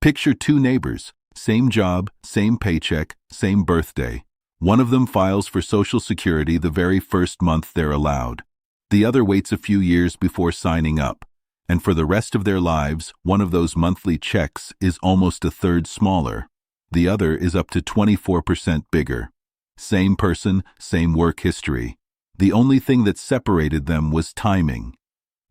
Picture two neighbors, same job, same paycheck, same birthday. One of them files for Social Security the very first month they're allowed. The other waits a few years before signing up. And for the rest of their lives, one of those monthly checks is almost a third smaller. The other is up to 24% bigger. Same person, same work history. The only thing that separated them was timing.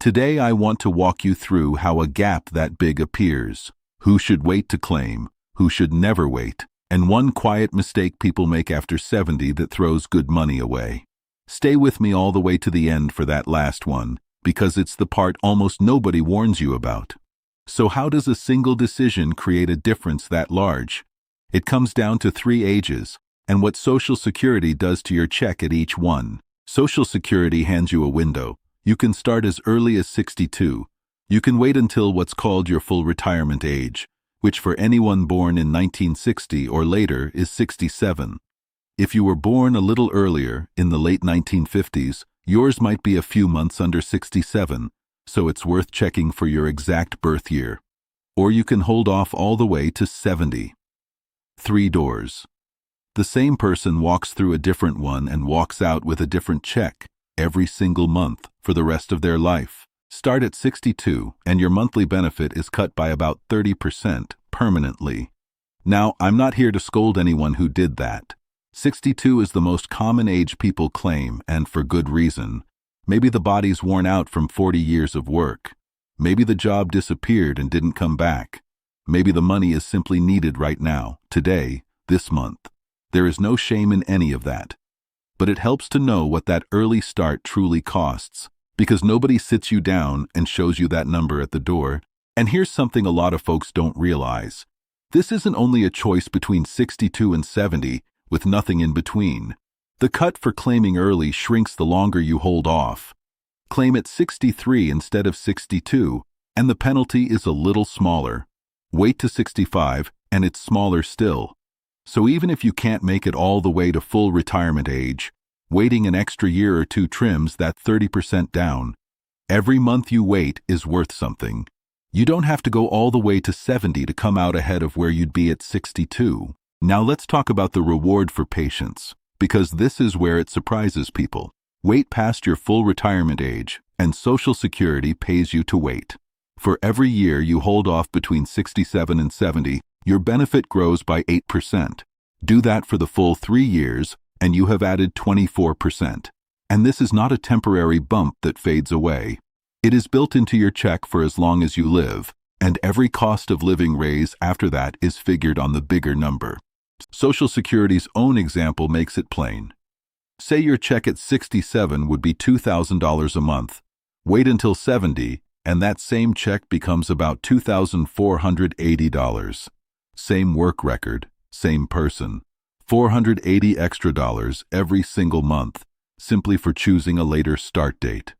Today I want to walk you through how a gap that big appears, who should wait to claim, who should never wait, and one quiet mistake people make after 70 that throws good money away. Stay with me all the way to the end for that last one, because it's the part almost nobody warns you about. So how does a single decision create a difference that large? It comes down to 3 ages, and what Social Security does to your check at each one. Social Security hands you a window. You can start as early as 62. You can wait until what's called your full retirement age, which for anyone born in 1960 or later is 67. If you were born a little earlier, in the late 1950s, yours might be a few months under 67, so it's worth checking for your exact birth year. Or you can hold off all the way to 70. 3 doors. The same person walks through a different one and walks out with a different check every single month for the rest of their life. Start at 62, and your monthly benefit is cut by about 30% permanently. Now, I'm not here to scold anyone who did that. 62 is the most common age people claim, and for good reason. Maybe the body's worn out from 40 years of work. Maybe the job disappeared and didn't come back. Maybe the money is simply needed right now, today, this month. There is no shame in any of that. But it helps to know what that early start truly costs, because nobody sits you down and shows you that number at the door. And here's something a lot of folks don't realize. This isn't only a choice between 62 and 70, with nothing in between. The cut for claiming early shrinks the longer you hold off. Claim at 63 instead of 62, and the penalty is a little smaller. Wait to 65, and it's smaller still. So even if you can't make it all the way to full retirement age, waiting an extra year or 2 trims that 30% down. Every month you wait is worth something. You don't have to go all the way to 70 to come out ahead of where you'd be at 62. Now let's talk about the reward for patience, because this is where it surprises people. Wait past your full retirement age, and Social Security pays you to wait. For every year you hold off between 67 and 70, your benefit grows by 8%. Do that for the full 3 years, and you have added 24%. And this is not a temporary bump that fades away. It is built into your check for as long as you live, and every cost of living raise after that is figured on the bigger number. Social Security's own example makes it plain. Say your check at 67 would be $2,000 a month. Wait until 70, and that same check becomes about $2,480. Same work record, same person. $480 extra every single month, simply for choosing a later start date.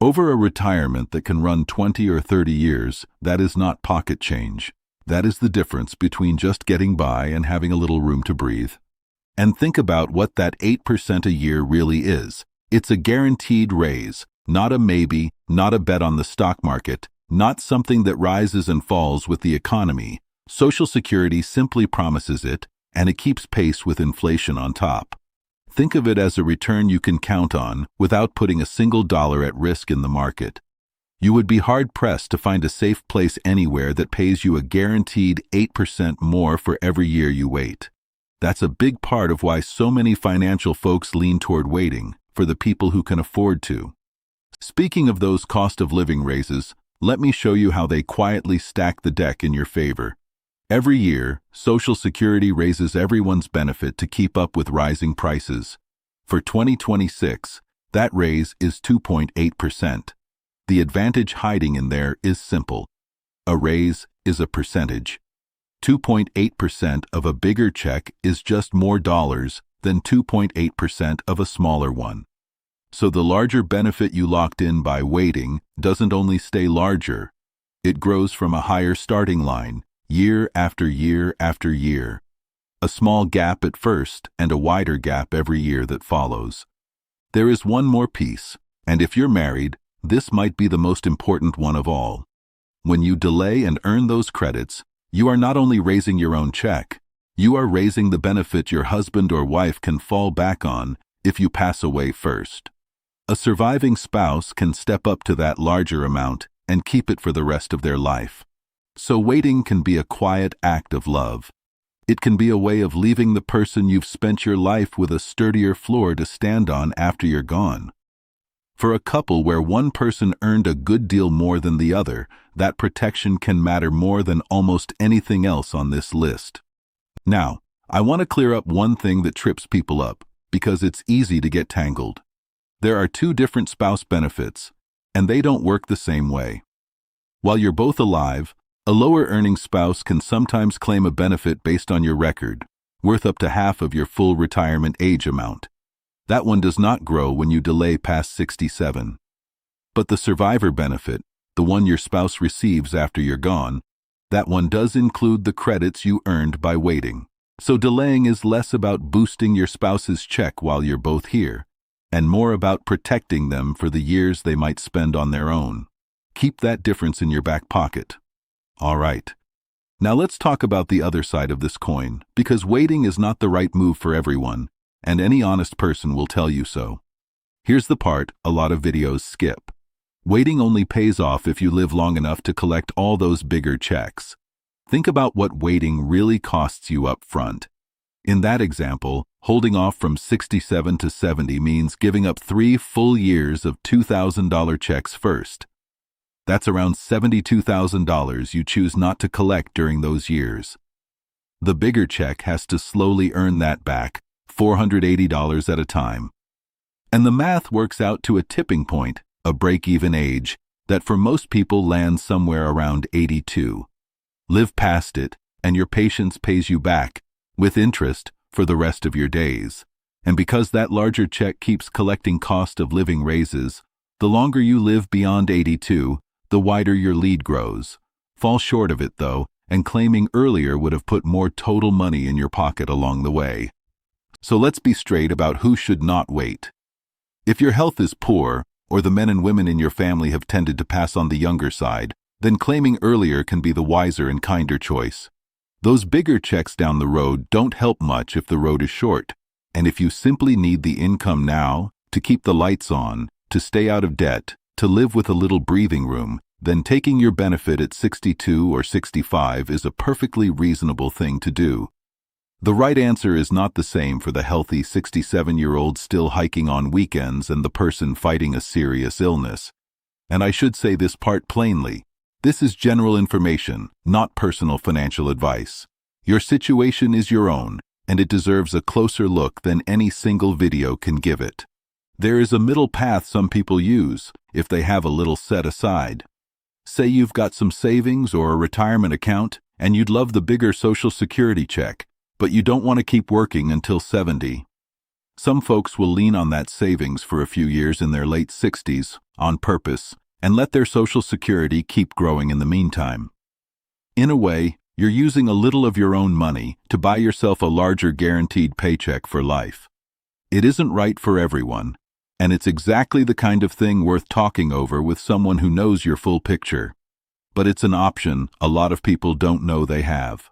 Over a retirement that can run 20 or 30 years, that is not pocket change. That is the difference between just getting by and having a little room to breathe. And think about what that 8% a year really is. It's a guaranteed raise, not a maybe, not a bet on the stock market, not something that rises and falls with the economy. Social Security simply promises it, and it keeps pace with inflation on top. Think of it as a return you can count on without putting a single dollar at risk in the market. You would be hard-pressed to find a safe place anywhere that pays you a guaranteed 8% more for every year you wait. That's a big part of why so many financial folks lean toward waiting, for the people who can afford to. Speaking of those cost of living raises, let me show you how they quietly stack the deck in your favor. Every year, Social Security raises everyone's benefit to keep up with rising prices. For 2026, that raise is 2.8%. The advantage hiding in there is simple. A raise is a percentage. 2.8% of a bigger check is just more dollars than 2.8% of a smaller one. So the larger benefit you locked in by waiting doesn't only stay larger, it grows from a higher starting line, year after year after year. A small gap at first and a wider gap every year that follows. There is one more piece, and if you're married, this might be the most important one of all. When you delay and earn those credits, You are not only raising your own check, you are raising the benefit your husband or wife can fall back on if you pass away first. A surviving spouse can step up to that larger amount and keep it for the rest of their life. So waiting can be a quiet act of love. It can be a way of leaving the person you've spent your life with a sturdier floor to stand on after you're gone. For a couple where one person earned a good deal more than the other, that protection can matter more than almost anything else on this list. Now, I want to clear up one thing that trips people up, because it's easy to get tangled. There are two different spouse benefits, and they don't work the same way. While you're both alive, a lower-earning spouse can sometimes claim a benefit based on your record, worth up to half of your full retirement age amount. That one does not grow when you delay past 67. But the survivor benefit, the one your spouse receives after you're gone, that one does include the credits you earned by waiting. So delaying is less about boosting your spouse's check while you're both here, and more about protecting them for the years they might spend on their own. Keep that difference in your back pocket. All right. Now let's talk about the other side of this coin, because waiting is not the right move for everyone, and any honest person will tell you so. Here's the part a lot of videos skip. Waiting only pays off if you live long enough to collect all those bigger checks. Think about what waiting really costs you up front. In that example, holding off from 67 to 70 means giving up 3 full years of $2,000 checks first. That's around $72,000 you choose not to collect during those years. The bigger check has to slowly earn that back, $480 at a time. And the math works out to a tipping point, a break-even age, that for most people lands somewhere around 82. Live past it, and your patience pays you back, with interest, for the rest of your days. And because that larger check keeps collecting cost of living raises, the longer you live beyond 82, the wider your lead grows. Fall short of it, though, and claiming earlier would have put more total money in your pocket along the way. So let's be straight about who should not wait. If your health is poor, or the men and women in your family have tended to pass on the younger side, then claiming earlier can be the wiser and kinder choice. Those bigger checks down the road don't help much if the road is short, and if you simply need the income now, to keep the lights on, to stay out of debt, to live with a little breathing room, then taking your benefit at 62 or 65 is a perfectly reasonable thing to do. The right answer is not the same for the healthy 67-year-old still hiking on weekends and the person fighting a serious illness. And I should say this part plainly. This is general information, not personal financial advice. Your situation is your own, and it deserves a closer look than any single video can give it. There is a middle path some people use, if they have a little set aside. Say you've got some savings or a retirement account, and you'd love the bigger Social Security check, but you don't want to keep working until 70. Some folks will lean on that savings for a few years in their late 60s, on purpose, and let their Social Security keep growing in the meantime. In a way, you're using a little of your own money to buy yourself a larger guaranteed paycheck for life. It isn't right for everyone, and it's exactly the kind of thing worth talking over with someone who knows your full picture. But it's an option a lot of people don't know they have.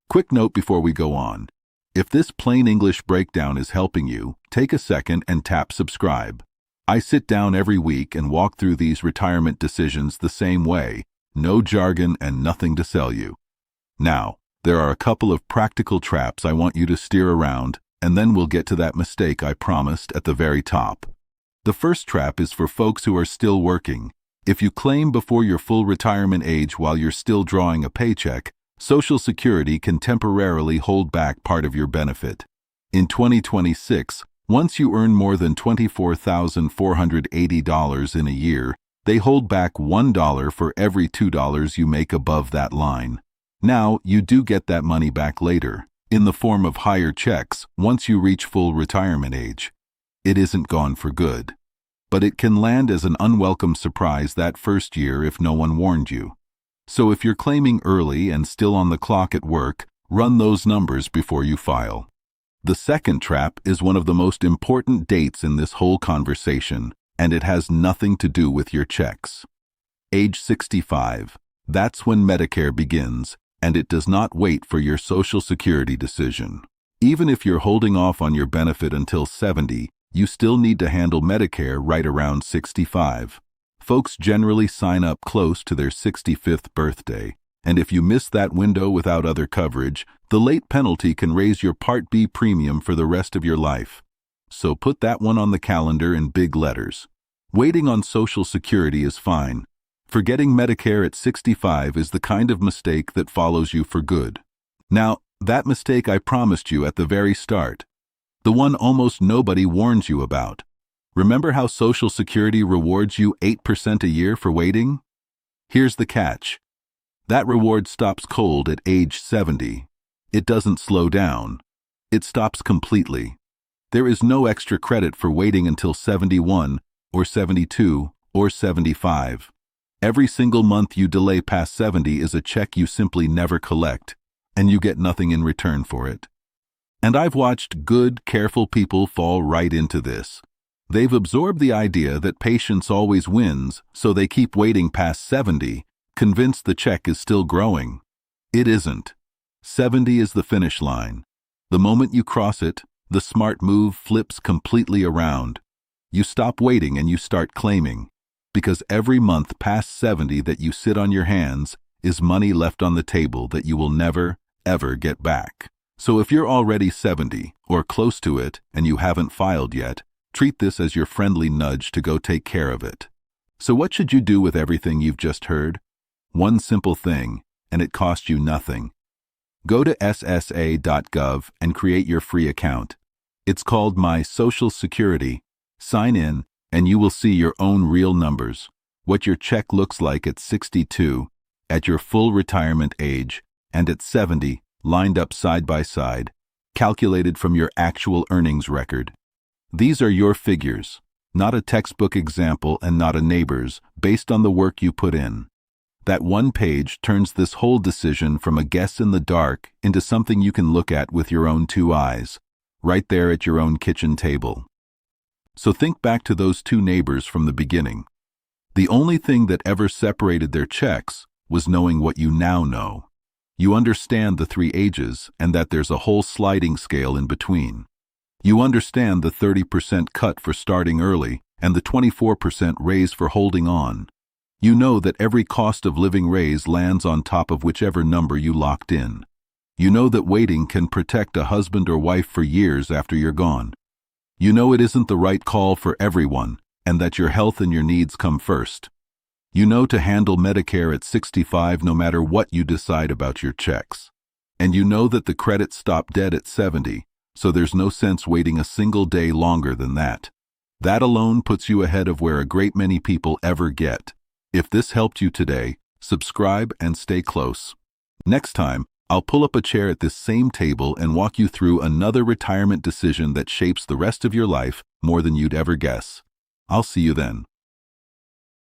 Quick note before we go on. If this plain English breakdown is helping you, take a second and tap subscribe. I sit down every week and walk through these retirement decisions the same way, no jargon and nothing to sell you. Now, there are a couple of practical traps I want you to steer around, and then we'll get to that mistake I promised at the very top. The first trap is for folks who are still working. If you claim before your full retirement age while you're still drawing a paycheck, Social Security can temporarily hold back part of your benefit. In 2026, once you earn more than $24,480 in a year, they hold back $1 for every $2 you make above that line. Now, you do get that money back later, in the form of higher checks, once you reach full retirement age. It isn't gone for good. But it can land as an unwelcome surprise that first year if no one warned you. So if you're claiming early and still on the clock at work, run those numbers before you file. The second trap is one of the most important dates in this whole conversation, and it has nothing to do with your checks. Age 65. That's when Medicare begins, and it does not wait for your Social Security decision. Even if you're holding off on your benefit until 70, you still need to handle Medicare right around 65. Folks generally sign up close to their 65th birthday, and if you miss that window without other coverage, the late penalty can raise your Part B premium for the rest of your life. So put that one on the calendar in big letters. Waiting on Social Security is fine. Forgetting Medicare at 65 is the kind of mistake that follows you for good. Now, that mistake I promised you at the very start, the one almost nobody warns you about. Remember how Social Security rewards you 8% a year for waiting? Here's the catch. That reward stops cold at age 70. It doesn't slow down. It stops completely. There is no extra credit for waiting until 71, or 72, or 75. Every single month you delay past 70 is a check you simply never collect, and you get nothing in return for it. And I've watched good, careful people fall right into this. They've absorbed the idea that patience always wins, so they keep waiting past 70, convinced the check is still growing. It isn't. 70 is the finish line. The moment you cross it, the smart move flips completely around. You stop waiting and you start claiming, because every month past 70 that you sit on your hands is money left on the table that you will never, ever get back. So if you're already 70 or close to it and you haven't filed yet, treat this as your friendly nudge to go take care of it. So what should you do with everything you've just heard? One simple thing, and it costs you nothing. Go to ssa.gov and create your free account. It's called My Social Security. Sign in, and you will see your own real numbers, what your check looks like at 62, at your full retirement age, and at 70, lined up side by side, calculated from your actual earnings record. These are your figures, not a textbook example and not a neighbor's, based on the work you put in. That one page turns this whole decision from a guess in the dark into something you can look at with your own two eyes, right there at your own kitchen table. So think back to those two neighbors from the beginning. The only thing that ever separated their checks was knowing what you now know. You understand the 3 ages and that there's a whole sliding scale in between. You understand the 30% cut for starting early and the 24% raise for holding on. You know that every cost of living raise lands on top of whichever number you locked in. You know that waiting can protect a husband or wife for years after you're gone. You know it isn't the right call for everyone, and that your health and your needs come first. You know to handle Medicare at 65 no matter what you decide about your checks. And you know that the credits stop dead at 70, so there's no sense waiting a single day longer than that. That alone puts you ahead of where a great many people ever get. If this helped you today, subscribe and stay close. Next time, I'll pull up a chair at this same table and walk you through another retirement decision that shapes the rest of your life more than you'd ever guess. I'll see you then.